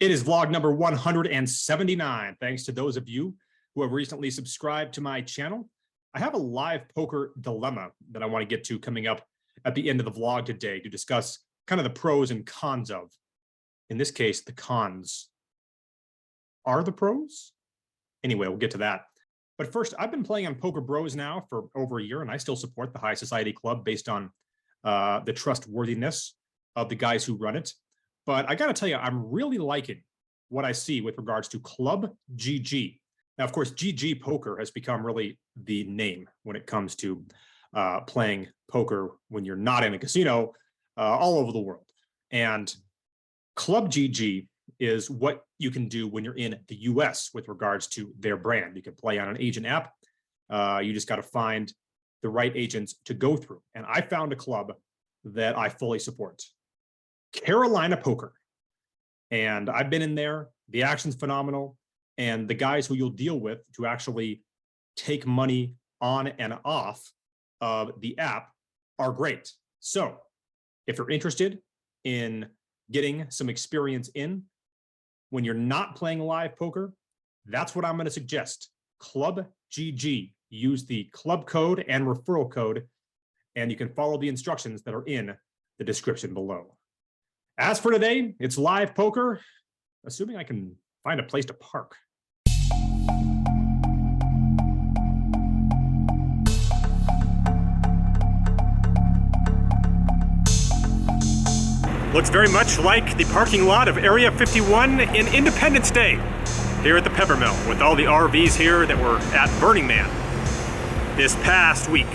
It is vlog number 179. Thanks to those of you who have recently subscribed to my channel. I have a live poker dilemma that I want to get to coming up at the end of the vlog today to discuss kind of the pros and cons of. In this case, the cons are the pros. Anyway, we'll get to that. But first, I've been playing on Poker Bros now for over a year, and I still support the High Society Club based on the trustworthiness of the guys who run it. But I got to tell you, I'm really liking what I see with regards to ClubGG. Now, of course, GG Poker has become really the name when it comes to playing poker when you're not in a casino all over the world. And ClubGG is what you can do when you're in the US with regards to their brand. You can play on an agent app. You just got to find the right agents to go through. And I found a club that I fully support. Carolina Poker. And I've been in there. The action's phenomenal. And the guys who you'll deal with to actually take money on and off of the app are great. So if you're interested in getting some experience in when you're not playing live poker, that's what I'm going to suggest. ClubGG. Use the club code and referral code, and you can follow the instructions that are in the description below. As for today, it's live poker, assuming I can find a place to park. Looks very much like the parking lot of Area 51 in Independence Day here at the Peppermill, with all the RVs here that were at Burning Man this past week.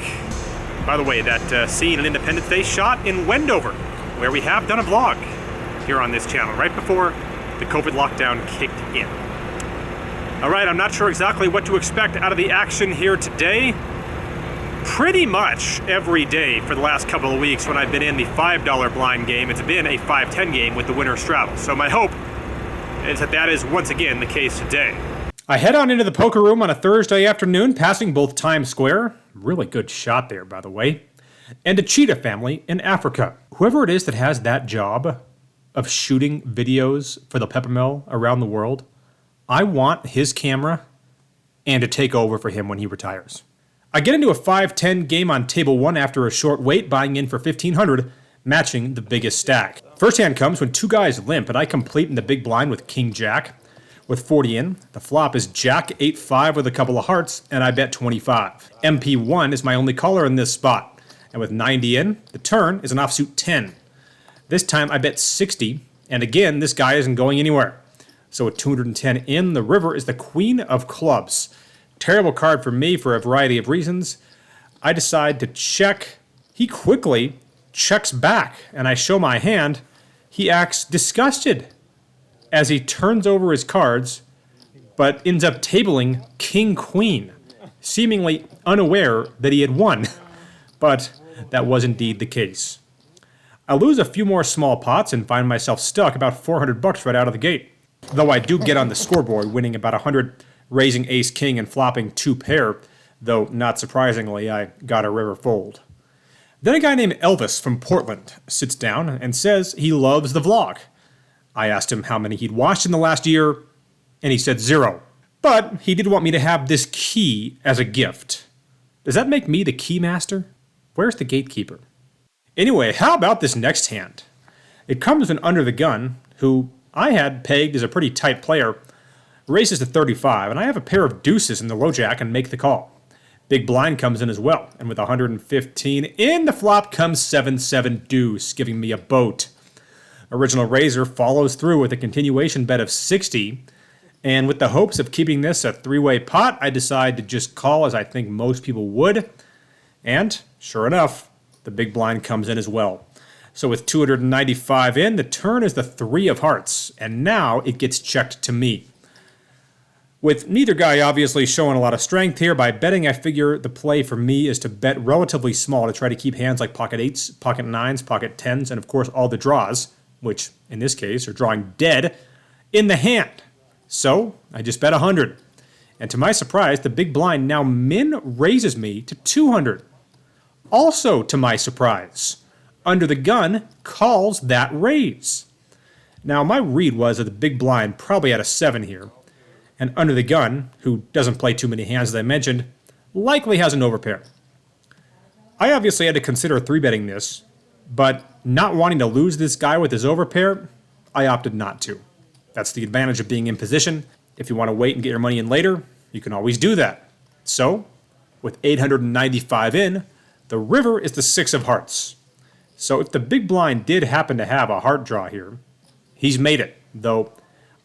By the way, that scene in Independence Day shot in Wendover, where we have done a vlog here on this channel right before the COVID lockdown kicked in. All right, I'm not sure exactly what to expect out of the action here today. Pretty much every day for the last couple of weeks when I've been in the $5 blind game, it's been a 5-10 game with the winner straddle. So my hope is that that is once again the case today. I head on into the poker room on a Thursday afternoon, passing both Times Square, really good shot there, by the way, and a cheetah family in Africa. Whoever it is that has that job of shooting videos for the Peppermill around the world, I want his camera and to take over for him when he retires. I get into a 5-10 game on table 1 after a short wait, buying in for $1,500, matching the biggest stack. First hand comes when two guys limp, and I complete in the big blind with King Jack. With 40 in, the flop is Jack 8-5 with a couple of hearts, and I bet 25. MP1 is my only caller in this spot, and with 90 in, the turn is an offsuit 10. This time I bet 60, and again, this guy isn't going anywhere. So with 210 in, the river is the queen of clubs. Terrible card for me for a variety of reasons. I decide to check. He quickly checks back, and I show my hand. He acts disgusted as he turns over his cards, but ends up tabling King-Queen, seemingly unaware that he had won. But that was indeed the case. I lose a few more small pots and find myself stuck about $400 right out of the gate. Though I do get on the scoreboard, winning about 100, raising ace-king and flopping 2 pair, though not surprisingly, I got a river fold. Then a guy named Elvis from Portland sits down and says he loves the vlog. I asked him how many he'd watched in the last year, and he said 0. But he did want me to have this key as a gift. Does that make me the key master? Where's the gatekeeper? Anyway, how about this next hand? It comes when under the gun, who I had pegged as a pretty tight player, raises to 35, and I have a pair of deuces in the low jack and make the call. Big blind comes in as well, and with 115 in, the flop comes 7-7 deuce, giving me a boat. Original Razor follows through with a continuation bet of 60, and with the hopes of keeping this a 3-way pot, I decide to just call as I think most people would, and sure enough, the big blind comes in as well. So with 295 in, the turn is the 3 of hearts, and now it gets checked to me. With neither guy obviously showing a lot of strength here, by betting I figure the play for me is to bet relatively small to try to keep hands like pocket 8s, pocket 9s, pocket 10s, and of course all the draws, which in this case are drawing dead, in the hand. So I just bet 100. And to my surprise, the big blind now min raises me to 200. Also to my surprise, under the gun calls that raise. Now, my read was that the big blind probably had a 7 here, and under the gun, who doesn't play too many hands as I mentioned, likely has an overpair. I obviously had to consider 3-betting this, but not wanting to lose this guy with his overpair, I opted not to. That's the advantage of being in position. If you want to wait and get your money in later, you can always do that. So, with 895 in, the river is the 6 of hearts. So if the big blind did happen to have a heart draw here, he's made it, though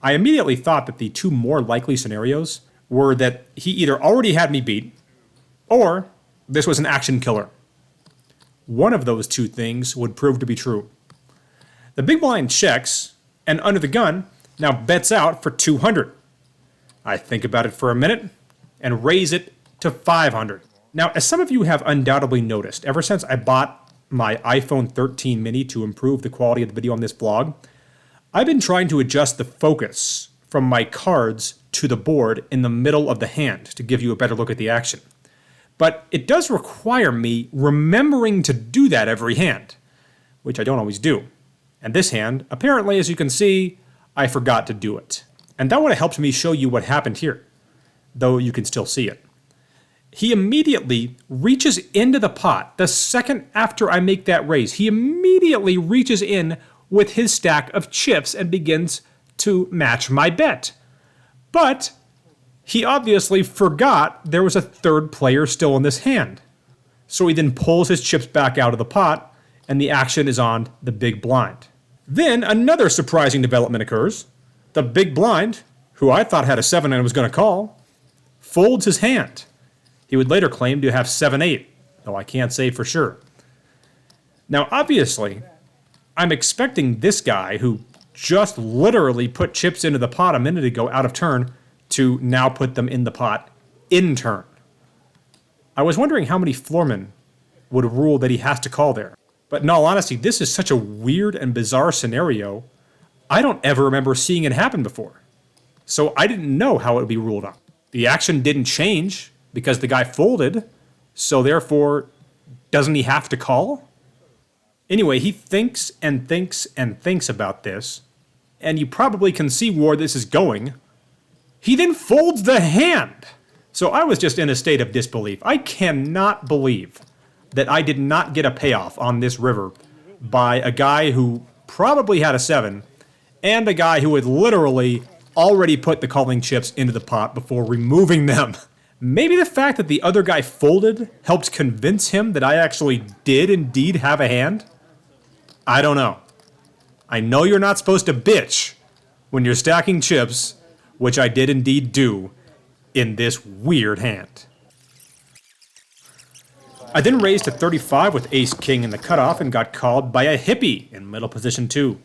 I immediately thought that the 2 more likely scenarios were that he either already had me beat, or this was an action killer. One of those 2 things would prove to be true. The big blind checks, and under the gun now bets out for 200. I think about it for a minute, and raise it to 500. Now, as some of you have undoubtedly noticed, ever since I bought my iPhone 13 mini to improve the quality of the video on this vlog, I've been trying to adjust the focus from my cards to the board in the middle of the hand to give you a better look at the action. But it does require me remembering to do that every hand, which I don't always do. And this hand, apparently, as you can see, I forgot to do it. And that would have helped me show you what happened here, though you can still see it. He immediately reaches into the pot the second after I make that raise. He immediately reaches in with his stack of chips and begins to match my bet. But he obviously forgot there was a 3rd player still in this hand. So he then pulls his chips back out of the pot, and the action is on the big blind. Then another surprising development occurs. The big blind, who I thought had a 7 and was going to call, folds his hand. He would later claim to have 7-8, though I can't say for sure. Now, obviously, I'm expecting this guy, who just literally put chips into the pot a minute ago out of turn, to now put them in the pot in turn. I was wondering how many floormen would rule that he has to call there. But in all honesty, this is such a weird and bizarre scenario, I don't ever remember seeing it happen before. So I didn't know how it would be ruled on. The action didn't change because the guy folded, so therefore, doesn't he have to call? Anyway, he thinks and thinks and thinks about this, and you probably can see where this is going. He then folds the hand. So I was just in a state of disbelief. I cannot believe that I did not get a payoff on this river by a guy who probably had a 7 and a guy who had literally already put the calling chips into the pot before removing them. Maybe the fact that the other guy folded helped convince him that I actually did indeed have a hand? I don't know. I know you're not supposed to bitch when you're stacking chips, which I did indeed do in this weird hand. I then raised to 35 with ace-king in the cutoff and got called by a hippie in middle position 2.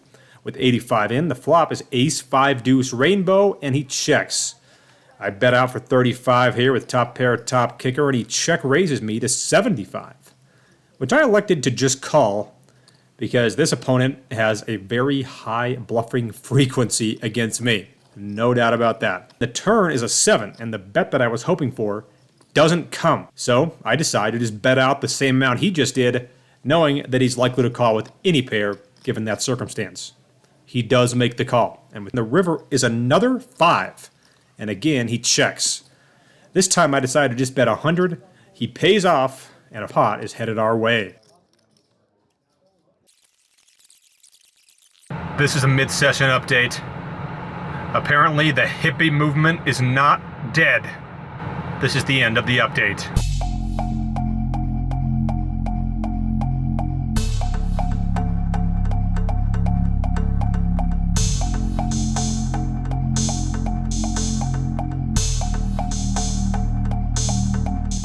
With 85 in, the flop is ace-5-deuce rainbow, and he checks. I bet out for 35 here with top pair, top kicker, and he check raises me to 75, which I elected to just call because this opponent has a very high bluffing frequency against me. No doubt about that. The turn is a 7, and the bet that I was hoping for doesn't come. So I decided to just bet out the same amount he just did, knowing that he's likely to call with any pair given that circumstance. He does make the call, and the river is another 5. And again, he checks. This time I decided to just bet 100. He pays off, and a pot is headed our way. This is a mid-session update. Apparently, the hippie movement is not dead. This is the end of the update.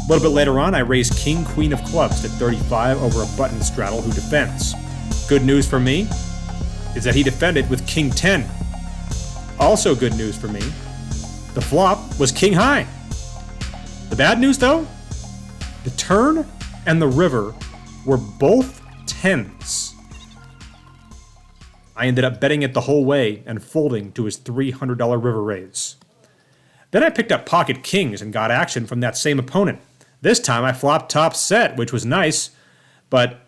A little bit later on, I raised King, Queen of Clubs to 35 over a button straddle who defends. Good news for me is that he defended with King 10. Also good news for me, the flop was King High. The bad news though, the turn and the river were both 10s. I ended up betting it the whole way and folding to his $300 river raise. Then I picked up pocket kings and got action from that same opponent. This time I flopped top set, which was nice, but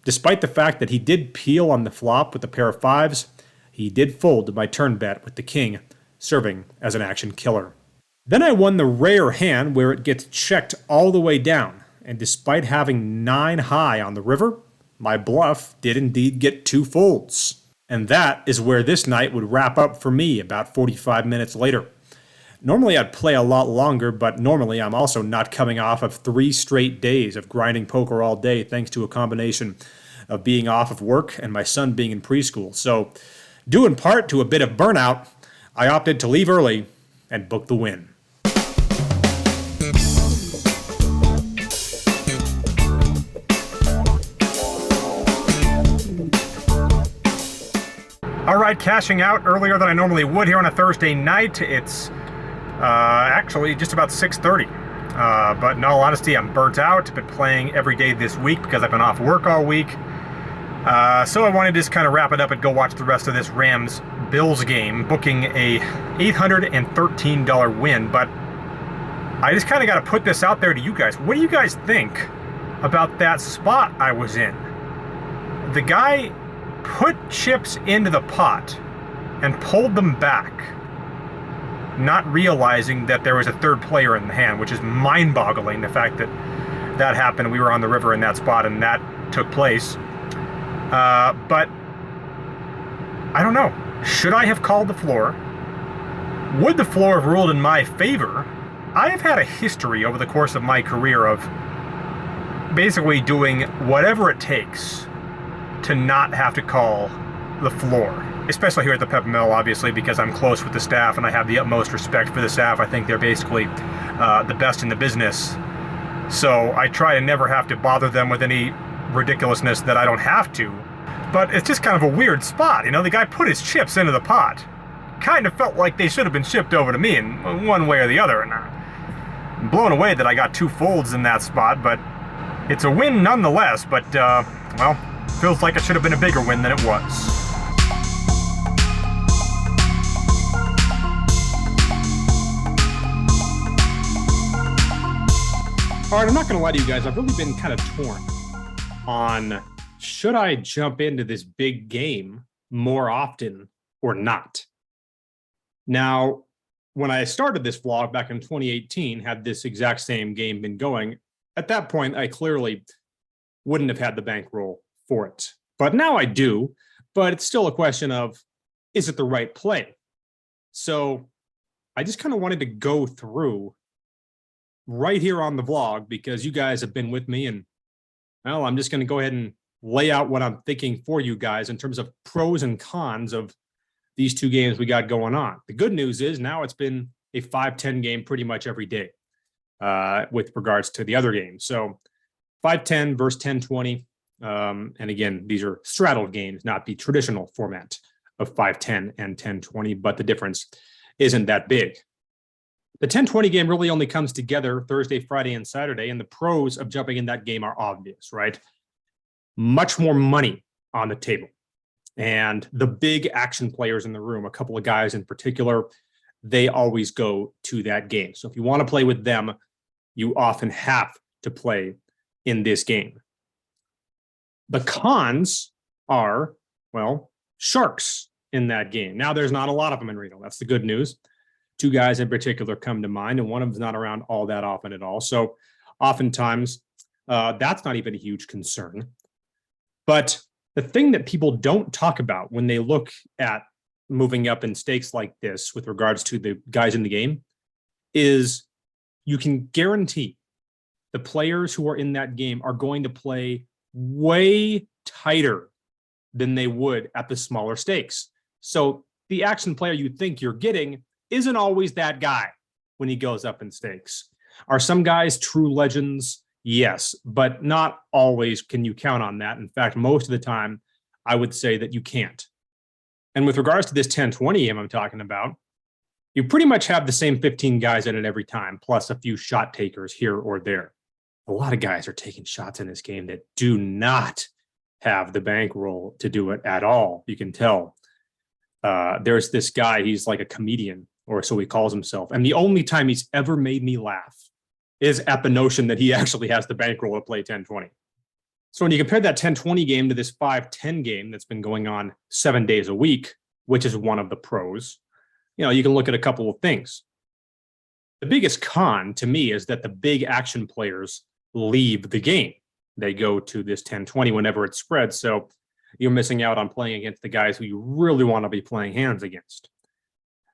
despite the fact that he did peel on the flop with a pair of 5s, he did fold to my turn bet with the king serving as an action killer. Then I won the rare hand where it gets checked all the way down, and despite having 9 high on the river, my bluff did indeed get 2 folds. And that is where this night would wrap up for me about 45 minutes later. Normally I'd play a lot longer, but normally I'm also not coming off of 3 straight days of grinding poker all day thanks to a combination of being off of work and my son being in preschool. So, due in part to a bit of burnout, I opted to leave early and book the win. All right, cashing out earlier than I normally would here on a Thursday night. It's actually just about 6:30. But in all honesty, I'm burnt out. Been playing every day this week because I've been off work all week. So I wanted to just kind of wrap it up and go watch the rest of this Rams-Bills game, booking a $813 win. But I just kind of got to put this out there to you guys. What do you guys think about that spot I was in? The guy put chips into the pot and pulled them back, not realizing that there was a third player in the hand, which is mind-boggling, the fact that that happened. We were on the river in that spot and that took place. But I don't know. Should I have called the floor? Would the floor have ruled in my favor? I have had a history over the course of my career of basically doing whatever it takes to not have to call the floor, especially here at the Peppermill, obviously, because I'm close with the staff and I have the utmost respect for the staff. I think they're basically the best in the business. So I try to never have to bother them with any ridiculousness that I don't have to. But it's just kind of a weird spot. You know, the guy put his chips into the pot. Kind of felt like they should have been shipped over to me in one way or the other. And I'm blown away that I got 2 folds in that spot, but it's a win nonetheless. But, well, feels like it should have been a bigger win than it was. All right, I'm not going to lie to you guys. I've really been kind of torn on should I jump into this big game more often or not. Now, when I started this vlog back in 2018, had this exact same game been going, at that point, I clearly wouldn't have had the bankroll for it. But now I do, but it's still a question of, is it the right play? So I just kind of wanted to go through right here on the vlog because you guys have been with me, and well, I'm just going to go ahead and lay out what I'm thinking for you guys in terms of pros and cons of these 2 games we got going on. The good news is now it's been a 5-10 game pretty much every day with regards to the other games. So 5-10 versus 10-20. And again, these are straddled games, not the traditional format of 5-10 and 10-20, but the difference isn't that big. The 10-20 game really only comes together Thursday, Friday, and Saturday, and the pros of jumping in that game are obvious, right? Much more money on the table. And the big action players in the room, a couple of guys in particular, they always go to that game. So if you want to play with them, you often have to play in this game. The cons are, well, sharks in that game. Now, there's not a lot of them in Reno. That's the good news. 2 guys in particular come to mind, and one of them's not around all that often at all. So oftentimes, that's not even a huge concern. But the thing that people don't talk about when they look at moving up in stakes like this with regards to the guys in the game is you can guarantee the players who are in that game are going to play way tighter than they would at the smaller stakes. So the action player you think you're getting isn't always that guy when he goes up in stakes. Are some guys true legends? Yes, but not always can you count on that. In fact, most of the time, I would say that you can't. And with regards to this 10-20 game I'm talking about, you pretty much have the same 15 guys in it every time, plus a few shot takers here or there. A lot of guys are taking shots in this game that do not have the bankroll to do it at all. You can tell. There's this guy, he's like a comedian, or so he calls himself. And the only time he's ever made me laugh is at the notion that he actually has the bankroll to play 10-20. So when you compare that 10-20 game to this 5-10 game that's been going on 7 days a week, which is one of the pros, you can look at a couple of things. The biggest con to me is that the big action players leave the game. They go to this 10-20 whenever it spreads. So you're missing out on playing against the guys who you really want to be playing hands against.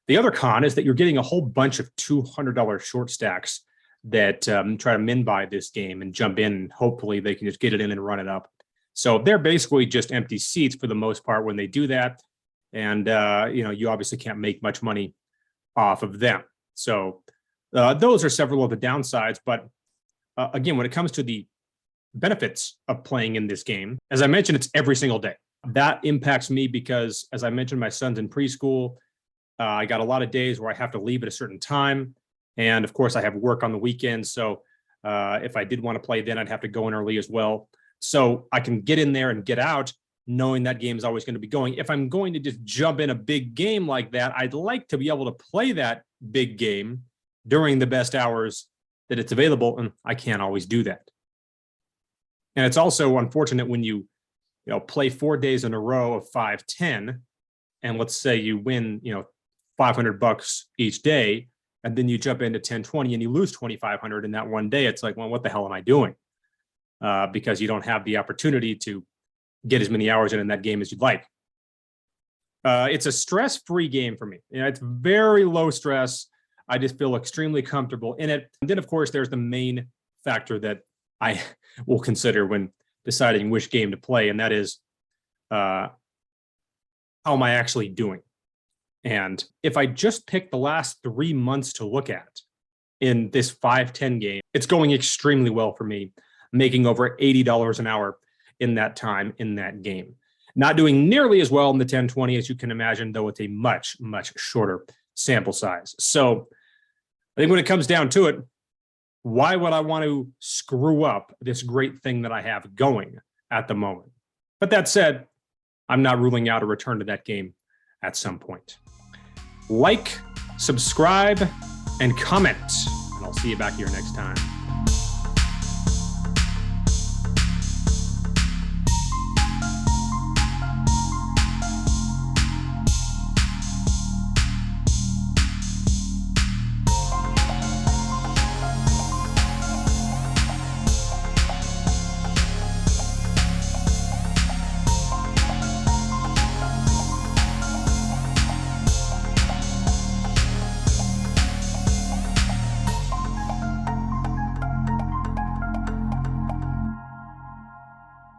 The other con is that you're getting a whole bunch of $200 short stacks that try to min buy this game and jump in. And hopefully they can just get it in and run it up. So they're basically just empty seats for the most part when they do that. And, you obviously can't make much money off of them. So those are several of the downsides. But again, when it comes to the benefits of playing in this game, as I mentioned, it's every single day. That impacts me because, as I mentioned, my son's in preschool. I got a lot of days where I have to leave at a certain time. And of course, I have work on the weekends. So if I did want to play, then I'd have to go in early as well. So I can get in there and get out knowing that game is always going to be going. If I'm going to just jump in a big game like that, I'd like to be able to play that big game during the best hours that it's available. And I can't always do that. And it's also unfortunate when you play 4 days in a row of 5-10, and let's say you win, $500 each day, and then you jump into 10-20 and you lose 2,500 in that one day. It's like, well, what the hell am I doing? Because you don't have the opportunity to get as many hours in that game as you'd like. It's a stress-free game for me. It's very low stress. I just feel extremely comfortable in it. And then, of course, there's the main factor that I will consider when deciding which game to play, and that is how am I actually doing? And if I just pick the last 3 months to look at in this 5-10 game, it's going extremely well for me, making over $80 an hour in that time in that game. Not doing nearly as well in the 10-20 as you can imagine, though it's a much, much shorter sample size. So I think when it comes down to it, why would I want to screw up this great thing that I have going at the moment? But that said, I'm not ruling out a return to that game at some point. Like, subscribe, and comment, and I'll see you back here next time.